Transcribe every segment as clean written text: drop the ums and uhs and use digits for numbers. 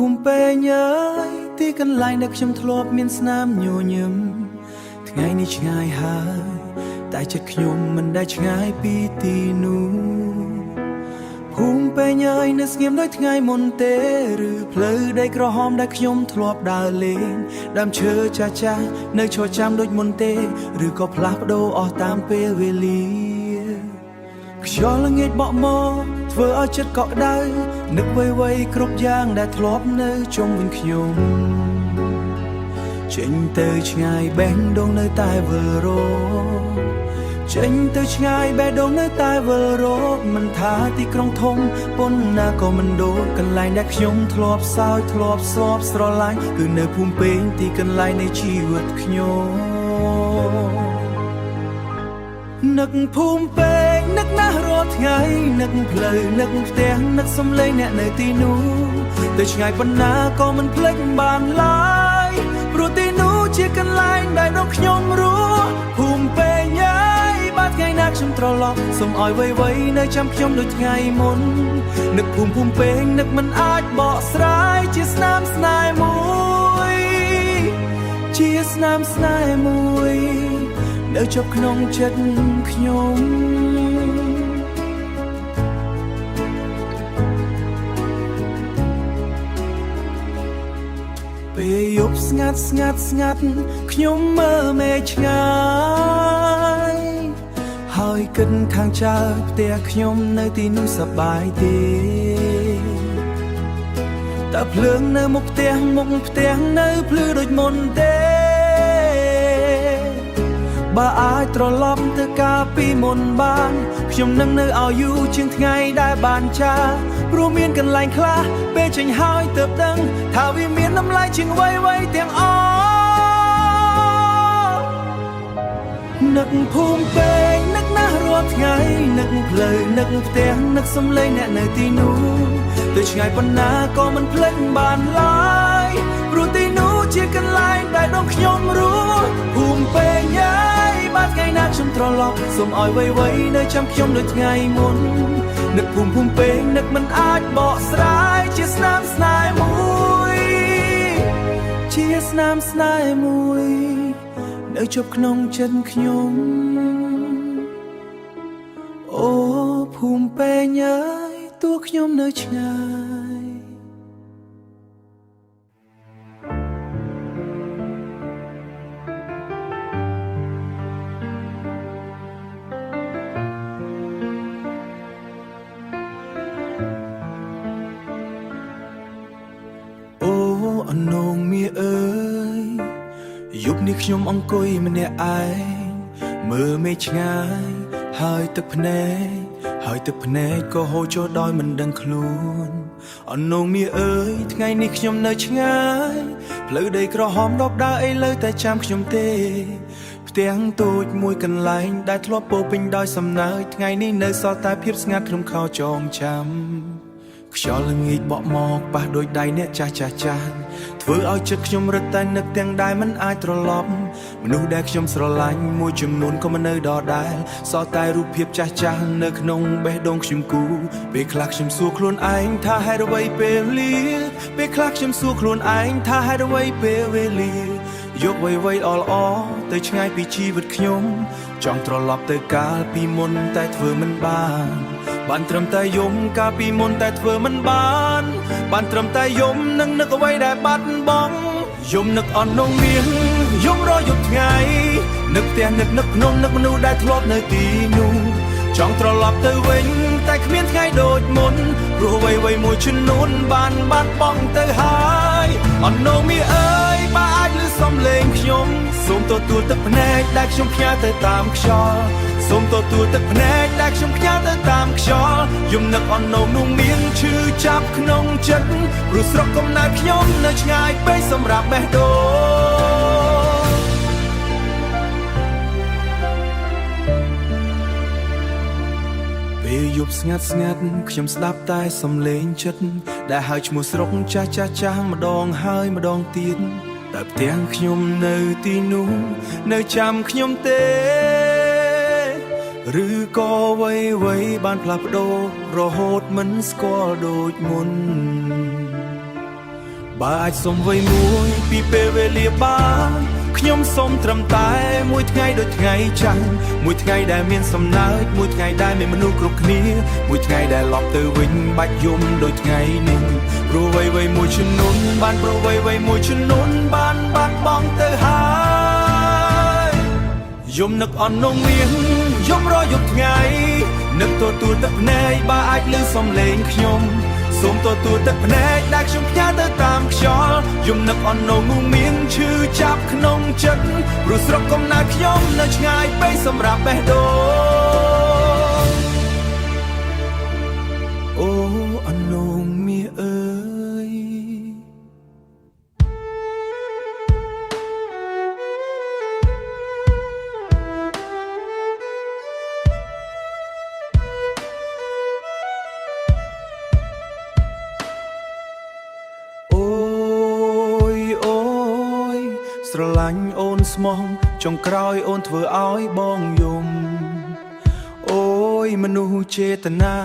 ភូមិពេញអើយទីកន្លែងដែលខ្ញុំធ្លាប់មានស្នាមញញឹមថ្ងៃនេះឆ្ងាយហើយតែចិត្តខ្ញុំមិនដែលឆ្ងាយពីទីនោះភូមិពេញអើយនៅស្ងៀមដូចថ្ងៃមុនទេឬផ្លូវដីក្រហមដែលខ្ញុំធ្លាប់ដើរលេងដើមឈើចាស់ចាស់នៅឈរចាំដូចមុនទេឬក៏ផ្លាស់ប្ដូរអស់តាមពេលវេលាខ្យល់ល្ងាចបក់មកធ្វើឲ្យចិត្តកក់ក្ដៅនឹកវ័យគ្រប់យ៉ាងដែលធ្លាប់នៅជុំវិញខ្ញុំចេញទៅឆ្ងាយបេះដូងនៅតែវិលរកចេញទៅឆ្ងាយបេះដូងនៅតែវិលរកមិនថាទីក្រុងធំប៉ុណ្ណាក៏មិនដូចកន្លែងដែលខ្ញុំធ្លាប់សោយធ្លាប់ស្បស្រឡាញ់គឺនៅភូមិពេញទីកន្លែងនៃជីវិតខ្ញុំនឹកភូមិពេញនឹកណាស់រាល់ថ្ងៃនឹកផ្លូវនឹកផ្ទះនឹកសំឡេងអ្នកនៅទីនោះទៅឆ្ងាយប៉ុណ្ណាក៏មិនភ្លេចបានឡើយព្រោះទីនោះជាកន្លែងដែលដកខ្ញុំរស់ភូមិពេញអើយបានថ្ងៃណាខ្ញុំត្រឡប់សូមឲ្យវ័យនៅចាំខ្ញុំដូចថ្ងៃមុននឹកភូមិពេញនឹកមិនអាចបកស្រាយជាស្នាមស្នេហ៍មួយជាស្នាមស្នេហ៍មួយនៅជាប់ក្នុងចិត្តខ្ញុំពេលយប់ស្ងាត់ខ្ញុំមើលមេឃឆ្ងាយហើយគិតខាងចើផ្ទះខ្ញុំនៅទីនោះសប្បាយទេតើភ្លើងនៅមុខផ្ទះនៅភ្លឺដូចមុនទេបើអាចត្រឡប់ទៅកាលពីមុនបានខ្ញុំនឹងនៅឲ្យយូរជាងថ្ងៃដែលបានចាព្រោះមានកន្លែងខ្លះពេលចេញហើយទើបដឹងថាវាមានតម្លៃជាងអ្វីទាំងអស់នឹកភូមិពេញនឹកណាស់រាល់ថ្ងៃនឹកផ្លូវនឹកផ្ទះនឹកសំឡេងអ្នកនៅទីនោះទៅឆ្ងាយប៉ុណ្ណាក៏មិនភ្លេចបានឡើយព្រោះទីនោះជាកន្លែងដែលដកខ្ញុំរស់ភូមិពេញអើយបានថ្ងៃណាខ្ញុំត្រឡប់សូមឲ្យវ័យនៅចាំខ្ញុំដូចថ្ងៃមុននឹកភូមិពេញនឹកមិនអាចបកស្រាយជាស្នាមស្នេហ៍មួយជាស្នាមស្នេហ៍មួយនៅជាប់ក្នុងចិត្តខ្ញុំអូភូមិពេញអើយតួខ្ញុំនៅឆ្ងាយអនងមាអើយយប់នេះខ្ញុំអង្គុយម្នាក់ឯងមើលមេឃឆ្ងាយហើយទឹកភ្នែកក៏ហូរចូលដោយមិនដឹងខ្លួនអនងមាអើយថ្ងៃនេះខ្ញុំនៅឆ្ងាយផ្លូវដីក្រហមដបដើរអីលើតែចាំខ្ញុំទេផ្ទាំងតូចមួយកន្លែងដែលធ្លាប់ពោពេញដោយសំណើចថ្ងៃនេះនៅសល់តែភាពស្ងាត់ក្នុងខោចងចាំខ្យល់ល្ងាចបក់មកប៉ះដោយដៃអ្នកចាស់ធ្វើឲ្យចិត្តខ្ញុំរឹតតែនឹកទាំងដែលមិនអាចត្រឡប់មនុស្សដែលខ្ញុំស្រឡាញ់មួយចំនួនក៏មិននៅដដែលសល់តែរូបភាពចាស់នៅក្នុងបេះដូងខ្ញុំគូពេលខ្លះខ្ញុំសួរខ្លួនឯងថាហេតុអ្វីពេលវេលាពេលខ្លះខ្ញុំសួរខ្លួនឯងថាហេតុអ្វីពេលវេលាយកអ្វីល្អទៅឆ្ងាយពីជីវិតខ្ញុំចង់ត្រឡប់ទៅកាលពីមុនតែធ្វើមិនបានត្រឹមតែយំកាលពីមុនតែធ្វើមិនបានត្រឹមតែយំនឹងនឹកអ្វីដែលបាត់បង់យំនឹកអន់នងមាសយំរយប់ថ្ងៃនឹកផ្ទះនឹកភ្នំនឹកមនុស្សដែលធ្លាប់នៅទីនោះចង់ត្រឡប់ទៅវិញតែគ្មានថ្ងៃដូចមុនព្រោះអ្វីមួយចំនួនបានបាត់បង់ទៅហើយអន់នងមាសអើយបើអាចលឺសំឡេងខ្ញុំសូមទទួលទឹកភ្នែកដែលខ្ញុំផ្ញើទៅតាមខ្យល់សូមទទួលទឹកភ្នែកដែលខ្ញុំផ្ញើទៅតាមខ្យល់យំនឹកអន់នងនោះមានឈឺចាប់ក្នុងចិត្តព្រោះស្រុកកំណើតខ្ញុំនៅឆ្ងាយពេកសម្រាប់បេះដូងពេលយប់ស្ងាត់ខ្ញុំស្ដាប់តែសំឡេងចិត្តដែលហៅឈ្មោះស្រុកចាស់ម្ដងហើយម្ដងទៀតតែផ្ទាំងខ្ញុំនៅទីនោះនៅចាំខ្ញុំទេឬក៏អ្វីបានផ្លាស់ប្ដូររហូតមិនស្គាល់ដូចមុន បើអាចសុំអ្វីមួយពីពេលវេលាបានខ្ញុំសូមត្រឹមតែមួយថ្ងៃដូចថ្ងៃច័ន្ទមួយថ្ងៃដែលមានសំណើចមួយថ្ងៃដែលមានមនុស្សគ្រប់គ្នាមួយថ្ងៃដែលឡប់ទៅវិញបាច់យំដូចថ្ងៃនេះព្រោះអ្វីៗមួយជំនុនបានព្រោះអ្វីៗមួយជំនុនបានបាត់បង់ទៅហើយយំនឹកអន់នងមាសយំរយប់ថ្ងៃនឹកទទួលទឹកភ្នែកបើអាចលឺសំឡេងខ្ញុំសូមទទួលទឹកភ្នែកដែលខ្ញុំផ្ញើទៅតាមខ្យល់យំនឹកអន់នងមានឈឺចាប់ក្នុងចិត្តព្រោះស្រុកកំណើតខ្ញុំនៅឆ្ងាយពេកសម្រាប់បេះដូងអូអន់នងមាសអើយស្រឡាញ់អូនស្មោះចុងក្រោយអូនធ្វើឲ្យបងយំអូយមនុស្សចេតនា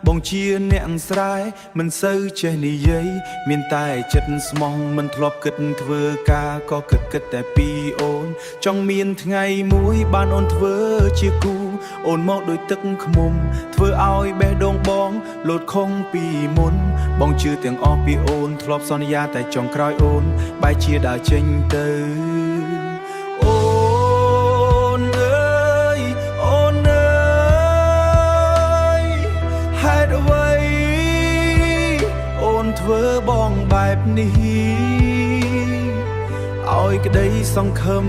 បងជាអ្នកស្រែមិនសូវចេះនិយាយមានតែចិត្តស្មោះមិនធ្លាប់គិតធ្វើការក៏គិតតែពីអូនចង់មានថ្ងៃមួយបានអូនធ្វើជាគូអូនមកដូចទឹកឃ្មុំធ្វើឲ្យបេះដូងបងលោតខំពីមុនបងជឿទាំងអស់ពីអូនធ្លាប់សន្យាតែចុងក្រោយអូនបែរជាដើរចេញទៅអូនអើយអូនអើយហេតុអ្វីអូនធ្វើបងបែបនេះឲ្យក្តីសង្ឃឹម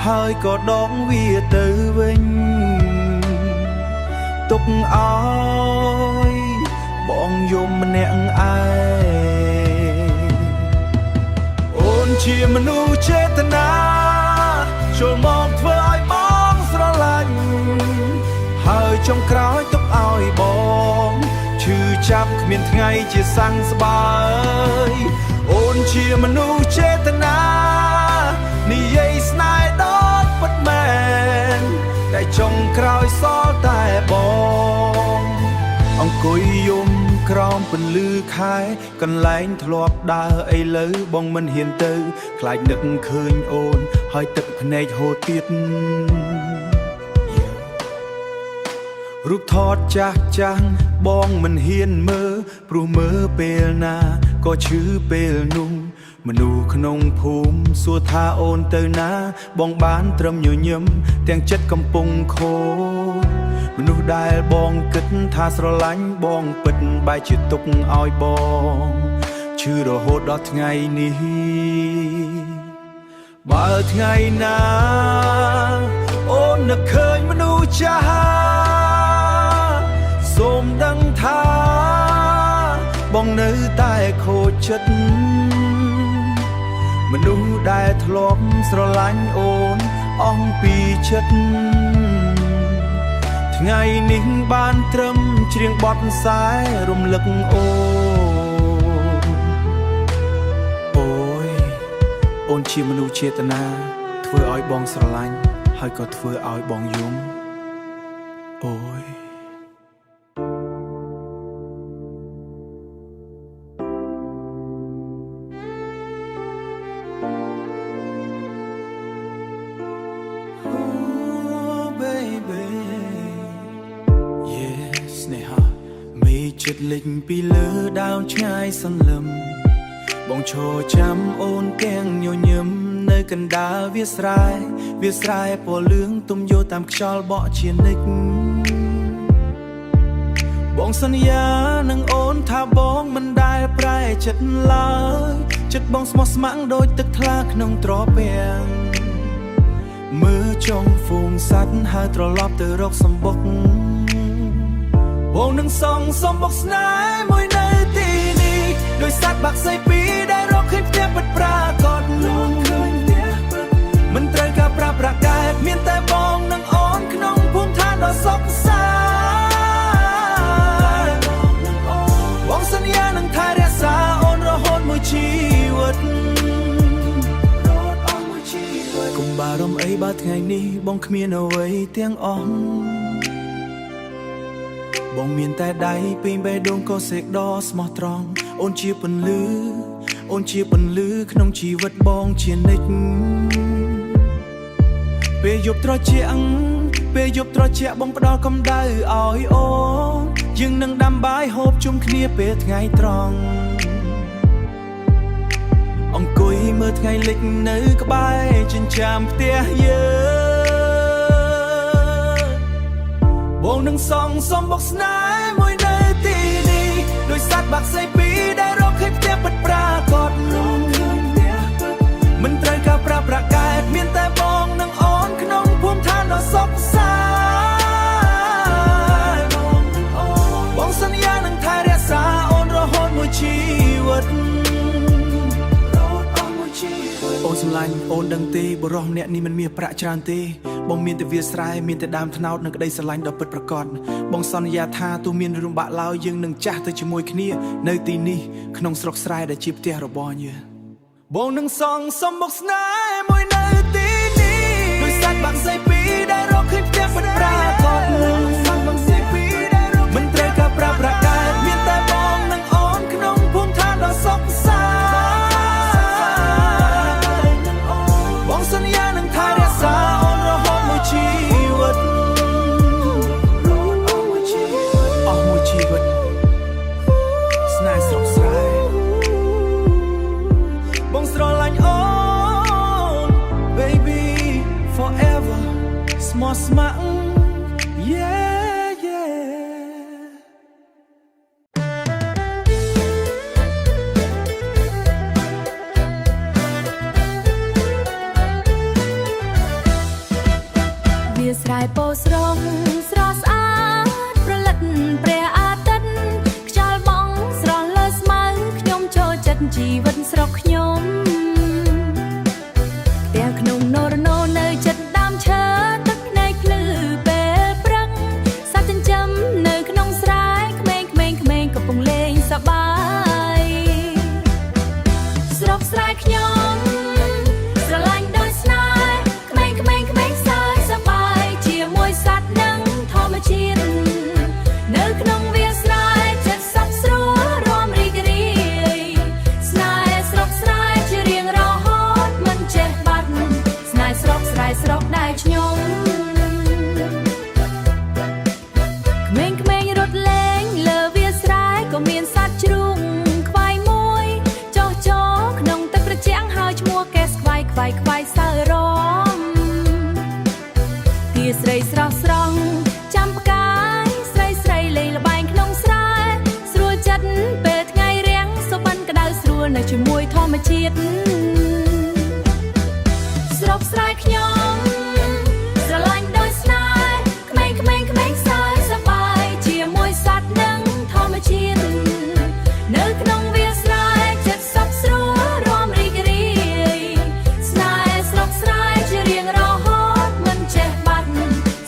ហើយក៏ដកវាទៅវិញទុកឲ្យបងយំម្នាក់ឯងអូនជាមនុស្សចេតនាចូលមកធ្វើឲ្យបងស្រឡាញ់ហើយចុងក្រោយទុកឲ្យបងឈឺចាប់គ្មានថ្ងៃជាសាំងស្បើយអូនជាមនុស្សចេតនានិយាយស្នេហ៍ដល់ពិតមែនតែចុងក្រោយសល់តែបងអង្គុយយំក្រោមពន្លឺខែកន្លែងធ្លាប់ដើរឥឡូវបងមិនហ៊ានទៅខ្លាចនឹកឃើញអូនហើយទឹកភ្នែកហូរទៀតរូបថតចាស់បងមិនហ៊ានមើលព្រោះមើលពេលណាក៏ឈឺពេលនោះមនុស្សក្នុងភូមិសួរថាអូនទៅណាបងបានត្រឹមញញឹមទាំងចិត្តកំពុងខូចមនុស្សដែលបងគិតថាស្រឡាញ់បងពិតបែរជាទុកឲ្យបងឈឺរហូតដល់ថ្ងៃនេះបើថ្ងៃណាអូននឹកឃើញមនុស្សចាស់សូមដឹងថាបងនៅតែខូចចិត្តមនុស្សដែលធ្លាប់ស្រឡាញ់អូនអស់ពីចិត្តថ្ងៃនេះបានត្រឹមច្រៀងបទខ្សែរំលឹកអូយអូនជាមនុស្សចេតនាធ្វើឲ្យបងស្រឡាញ់ហើយក៏ធ្វើឲ្យបងយំអូយចិត្តលិចពីលើដាវឆ្ងាយសន្លឹមបងឈរចាំអូនទាំងញញឹមនៅកណ្ដាលវាស្រែពណ៌លឿងទុំយោតាមខ្យល់បក់ជានិច្ចបងសន្យានឹងអូនថាបងមិនដែលប្រែចិត្តឡើយចិត្តបងស្មោះស្ម័គ្រដូចទឹកថ្លាក្នុងត្រពាំងមើលចុងហ្វូងសัตว์ហើយត្រឡប់ទៅរកសម្បុកបងនឹងសងសំបុកស្នេហ៍មួយនៅទីនេះដោយសត្វបាក់សៃពីរដែលរកឃើញផ្ទះពិតប្រាកដមិនត្រូវការប្រាប់ប្រកែកមានតែបងនិងអូនក្នុងភូមិឋានដ៏សុខសាន្តបងសន្យានឹងថែរក្សាអូនរហូតមួយជីវិតកុំបារម្ភអីបើថ្ងៃនេះបងគ្មានអ្វីទាំងអស់បងមានតែដៃពេញបេះដូងក៏សេកដ៏ស្មោះត្រង់អូនជាពន្លឺ អូនជាពន្លឺក្នុងជីវិតបងជានិច្ចពេលយប់ត្រជាក់បងផ្ដល់កម្ដៅឲ្យអូនយើងនឹងដាំបាយហូបជុំគ្នាពេលថ្ងៃត្រង់អង្គុយមើលថ្ងៃលិចនៅក្បែរចិញ្ចើមផ្ទះយើងបងនឹងសងសំបុកស្នេហ៍មួយនៅទីនេះដោយសត្វបាក់សីពីរដែលរកឃើញផ្ទះពិតប្រាកដមិនត្រូវការប្រាប្រកែកមានតែបងនឹងអូនក្នុងភូមិឋានដ៏សុខសាន្តបងសន្យានឹងថែរក្សាអូនរហូតមួយជីវិតអូនសម្លាញ់អូនដឹងទេបរិះម្នាក់នេះមិនមានប្រាក់ច្រើនទេបងមានតែវាស្រែមានតែដើមត្នោតនិងក្តីស្រឡាញ់ដ៏ពិតប្រាកដបងសន្យាថាទោះមានរំបាក់ឡើយយើងនឹងចាស់ទៅជាមួយគ្នានៅទីនេះក្នុងស្រុកស្រែដែលជាផ្ទះរបស់យើងបងនឹងសងសំបុកស្នេហ៍មួយនៅទីនេះដោយសាច់បាក់សីពីរដែលរកឃើញផ្ទះពិតប្រាកដមិនត្រូវការប្រាប្រកែកមានតែបងនឹងអូនក្នុងភូមិឋានដ៏សុខសាន្តបងសន្យានឹងថែរក្សាអូនរហូតមួយជីវិតអស់មួយជីវិតស្នេហ៍ស្រុកស្រែបងស្រឡាញ់អូន baby forever ស្មោះស្ម័គ្រ yeah yeah វាស្រែពោស្រងស្រស់ស្អាតប្រលិតព្រះអាទិត្យខ្យល់បងស្រស់លើស្មៅខ្ញុំចូលចិត្តជីវិតស្រុកខ្ញុំផ្ទះក្នុងនរណូនៅចិត្តដើមឈើទឹកភ្នែកភ្លឺពេលព្រឹកសត្វចិញ្ចឹមនៅក្នុងស្រែក្មេងៗកំពុងលេងសប្បាយស្រុកស្រែខ្ញុំស្រឡាញ់ដោយស្នេហ៍ក្មេងៗសើចសប្បាយជាមួយសត្វនិងធម្មជាតិនៅក្នុងវាលស្រែចិត្តសប្បុរសស្រួលរំរីករាយស្នេហ៍ស្រុកស្រែជារៀងរហូតមិនចេះបាត់ស្នេហ៍ស្រុកស្រែស្រុកដែលខ្ញុំក្មេងៗរត់លេងលើវាលស្រែក៏មានសត្វជ្រូកខ្វាយមួយចុះក្នុងទឹកត្រជាក់ហើយឈ្មោះកេសខ្វាយសើរមទាស្រីស្រស់ស្រង់ចាំផ្កាយស្រីលេងល្បែងក្នុងស្រែស្រួលចិត្តពេលថ្ងៃរាំងសុបិនក្តៅស្រួលនៅជាមួយធម្មជាតិស្រុកស្រែខ្ញុំស្រឡាញ់ដោយស្នេហ៍ក្មេងៗសើចសប្បាយជាមួយសត្វនិងធម្មជាតិនៅក្នុងវាលស្រែចិត្តសប្បុរសស្រួលរំរីករាយស្នេហ៍ស្រុកស្រែជារៀងរហូតមិនចេះបាត់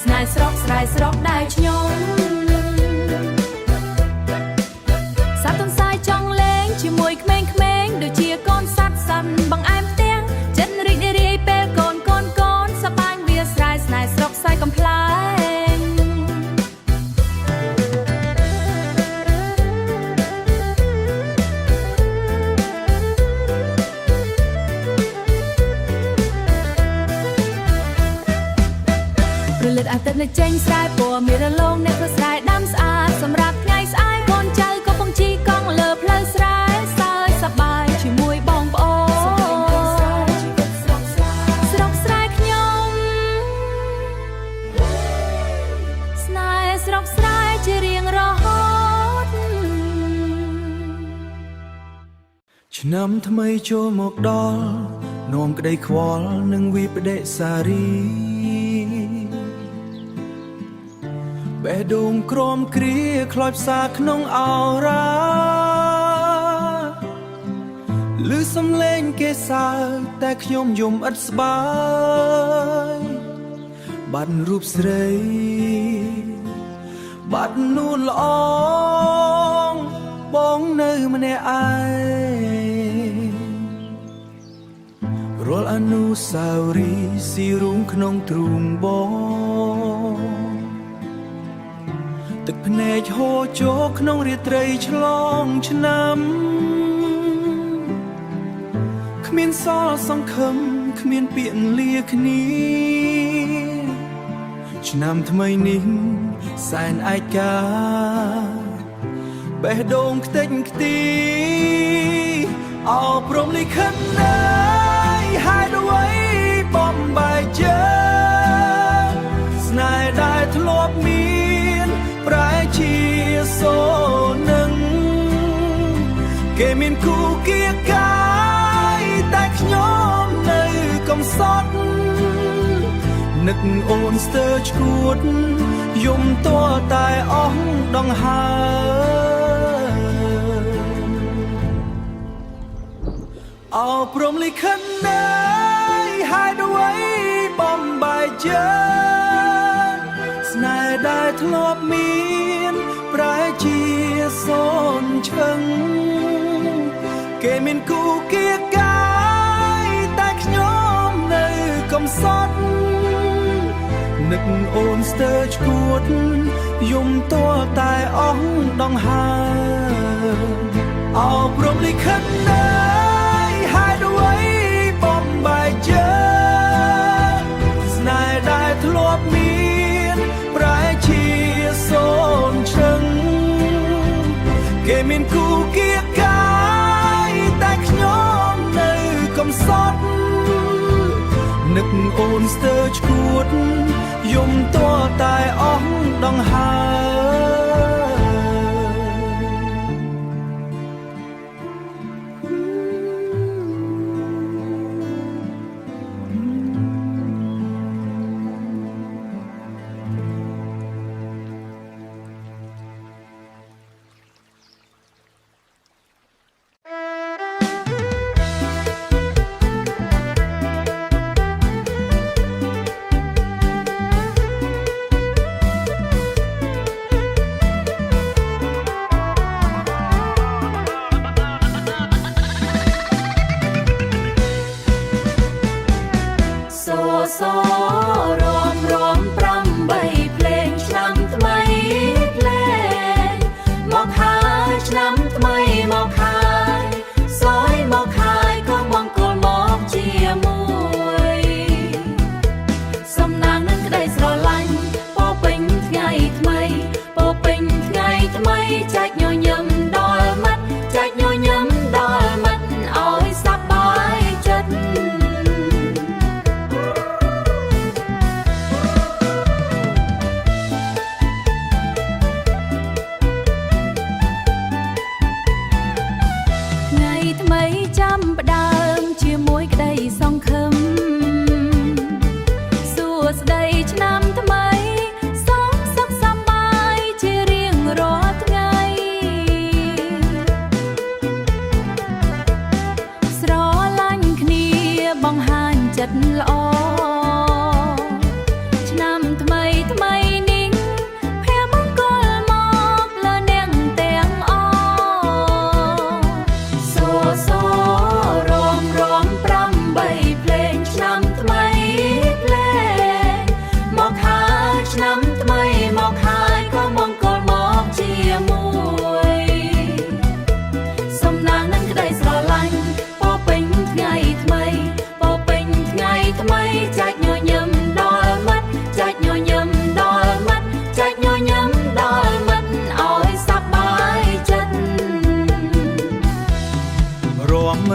ស្នេហ៍ស្រុកស្រែស្រុកដែលខ្ញុំសត្វទន្សាយចង់លេងជាមួយក្មេងៗដូចជាកូនសត្វសិនបង្អែមផ្ទះចិត្តរីករាយពេលកូនសប្បាយវាលស្រែស្នេហ៍ស្រុកស្រែកំ ផ្លែងព្រលឹកអាទិត្យនៅចេញស្រែពណ៌មានរលោងអ្នកធ្វើស្រែដាំស្អាតសម្រាប់ថ្ងៃស្អែកកូនចៅក៏ពងជីកង់លើផ្លូវស្រែសើចសប្បាយជាមួយបងប្អូនស្រុកស្រែខ្ញុំស្នេហ៍ស្រុកស្រែជារៀងរហូតឆ្នាំថ្មីចូលមកដល់នាំក្តីខ្វល់និងវិបដិសារីបេះដូងក្រំគ្រាខ្លោចផ្សាក្នុងអោរាឮសំឡេងគេសើចតែខ្ញុំយំឥតស្បើយបាត់រូបស្រីបាត់នួនល្អងបងនៅម្នាក់ឯងរាល់អនុស្សាវរីយ៍ស៊ីរូងក្នុងទ្រូងបងទឹកភ្នែកហូរចូលក្នុងរាត្រីឆ្លងឆ្នាំ មានសល់សង្ឃឹមគ្មានពាក្យលាគ្នាឆ្នាំថ្មីនេះសែនឯកាបេះដូងខ្ទេចខ្ទីអោព្រមលិខិតណាយហេតុអ្វីបំបែកយើងស្នេហ៍ដែលធ្លាប់មានប្រែជាសូន្យនឹងគេមានគូគៀកាយតែខ្ញុំនៅកំសត់នឹកអូនស្ទើរឈួតយំតតែអស់ដង្ហើអោព្រមលិខិតណាយហេតុអ្វីបំបែកយើងស្នេហ៍ដែលធ្លាប់មានប្រែជាសូន្យឈឹងគេមានគូគៀកាយតែខ្ញុំនៅកំសត់នឹកអូនស្ទើរឈួតយំតតែអស់ដង្ហើអោព្រមលិខិតណាយហេតុអ្វីបំបែកយើងស្នេហ៍ដែលធ្លាប់មានប្រែជាសូន្យឈឹងគេមានគូគៀកាយតែខ្ញុំនៅកំសត់នឹកអូនស្ទើរឈួតយំតតែអស់ដង្ហើ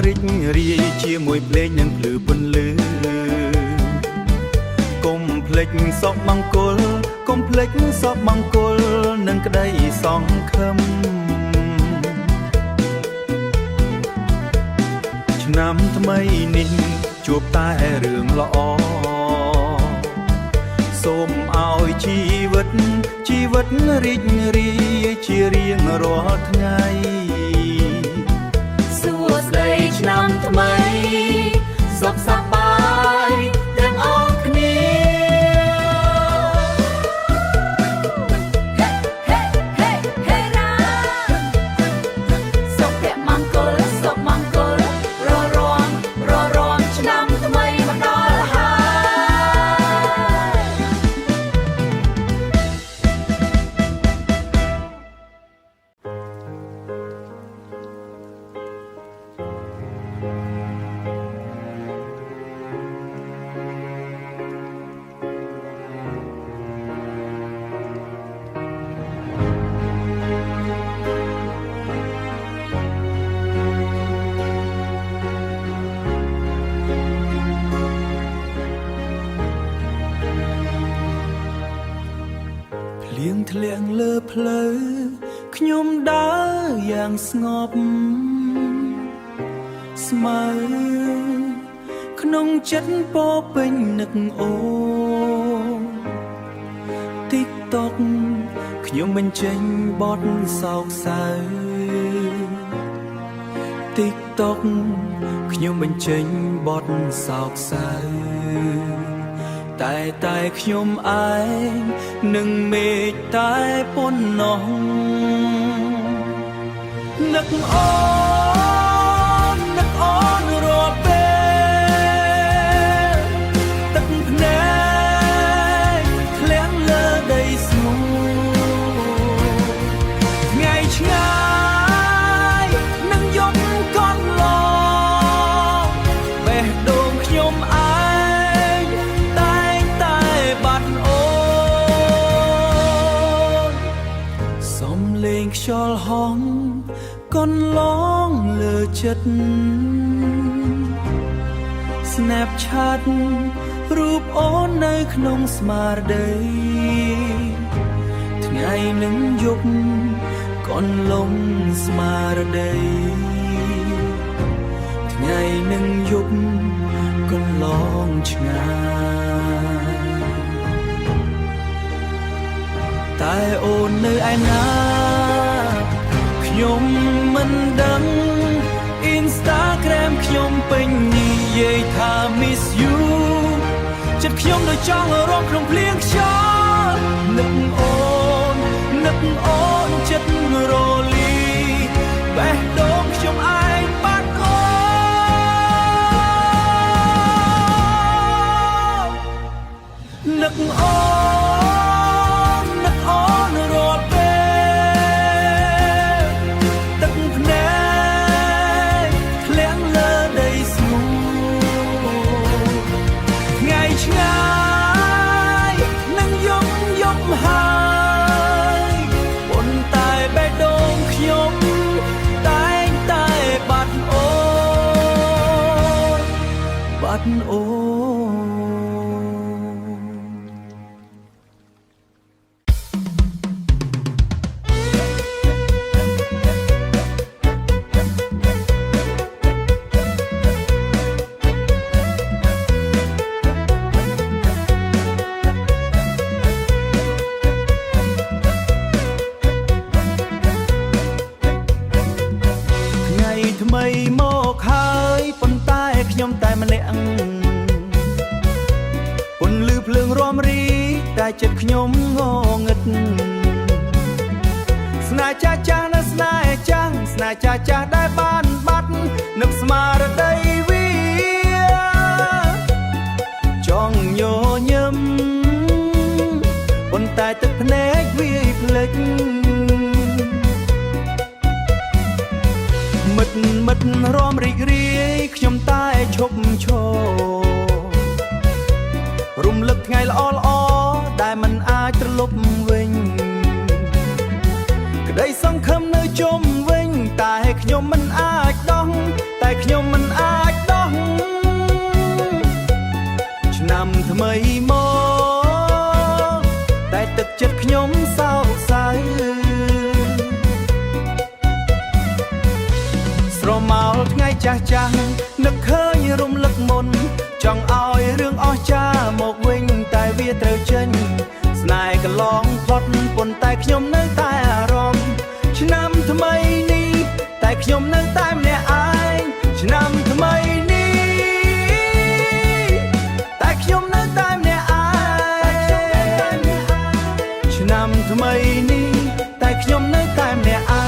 រីករាយជាមួយភ្លេងនិងភ្លឺពន្លឺកុំភ្លេចសពមង្គលកុំភ្លេចសពមង្គលនិងក្តីសង្ឃឹមឆ្នាំថ្មីនេះជួបតែរឿងល្អសូមឲ្យជីវិតរីករាយជារៀងរាល់ថ្ងៃសួស្តីឆ្នាំថ្មីសុខសប្បាយទាំងអស់គ្នាហេហេហេរ៉ាសុភមង្គលររំឆ្នាំថ្មីមកដល់ហើយ ធ្លាក់លើផ្លូវខ្ញុំដើរយ៉ាងស្ងប់ស្មើក្នុងចិត្តពោពេញនឹកអូ TikTok ខ្ញុំបញ្ចេញបទសោកសៅ TikTok ខ្ញុំបញ្ចេញបទសោកសៅ តែខ្ញុំឯងនឹងមេឃតែប៉ុណ្ណោះនឹកអូនរាល់ពេលទឹកភ្នែកធ្លាក់លើដីស្ងួរថ្ងៃឆ្ងាយនឹងយប់កន្លងបេះដូងខ្ញុំឯងតែងតែបាត់អូនសំលេងខ្យល់ហងកន្លងលើចិត្ត Snapchat រូបអូននៅក្នុងស្មារតីថ្ងៃនឹងយប់កន្លងស្មារតីថ្ងៃនឹងយប់កន្លងឆ្ងាយតែអូននៅឯណាខ្ញុំមិនដឹង Instagram ខ្ញុំពេញនិយាយថា miss you ចិត្តខ្ញុំដូចចង់រងក្នុងភ្លៀងខ្យល់នឹកអូនចិត្តរលីបេះដូងខ្ញុំឯងបាត់អូននឹកអូនរាល់ពេលទឹកភ្នែកធ្លាក់លើដីស្ងួរថ្ងៃឆ្ងាយនឹងយប់ហើយប៉ុន្តែបេះដូងខ្ញុំតែងតែបាត់អូន ថ្មីមកហើយប៉ុន្តែខ្ញុំតែម្នាក់ពន្លឺភ្លើងរំរីតែចិត្តខ្ញុំងងឹតស្នេហ៍ចាស់ចាស់នៅស្នេហ៍ចាស់ដែលបានបាត់នឹកស្មារតីវាចង់ញញឹមប៉ុន្តែទឹកភ្នែកវាភ្លេច មិត្តរំរីករាយខ្ញុំតែឈប់ឈររំលឹកថ្ងៃល្អដែលមិនអាចត្រឡប់វិញក្តីសង្ឃឹមនៅជុំវិញតែខ្ញុំមិនអាចដោះឆ្នាំថ្មីមកតែទឹកចិត្តខ្ញុំសោកសៅ ស្រមោលថ្ងៃចាស់នឹកឃើញរំលឹកមុនចង់ឲ្យរឿងអស្ចារ្យមកវិញតែវាត្រូវចេញស្នេហ៍កន្លងផុតប៉ុន្តែខ្ញុំនៅតែអារម្មណ៍ឆ្នាំថ្មីនេះតែខ្ញុំនៅតែម្នាក់ឯងឆ្នាំថ្មីនេះតែខ្ញុំនៅតែម្នាក់ឯងឆ្នាំថ្មីនេះតែខ្ញុំនៅតែម្នាក់ឯង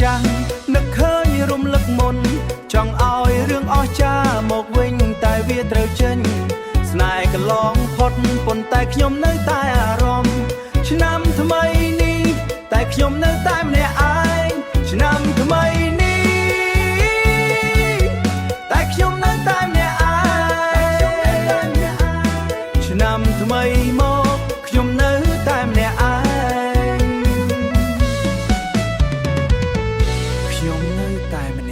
ចាស់នឹកឃើញរំលឹកមុនចង់ឲ្យរឿងអស្ចារ្យមកវិញតែវាត្រូវចេញស្នេហ៍កន្លងផ តប៉ុន្តែខ្ញុំនៅតែអារម្មណ៍ឆ្នាំថ្មីនេះតែខ្ញុំនៅតែម្នាក់ឯងឆ្នាំថ្មីនេះតែខ្ញុំនៅតែម្នាក់ឯងឆ្នាំថ្មីមកខ្ញុំនៅតែម្នាក់ឯងខ្ញុំនៅតែម្នាក់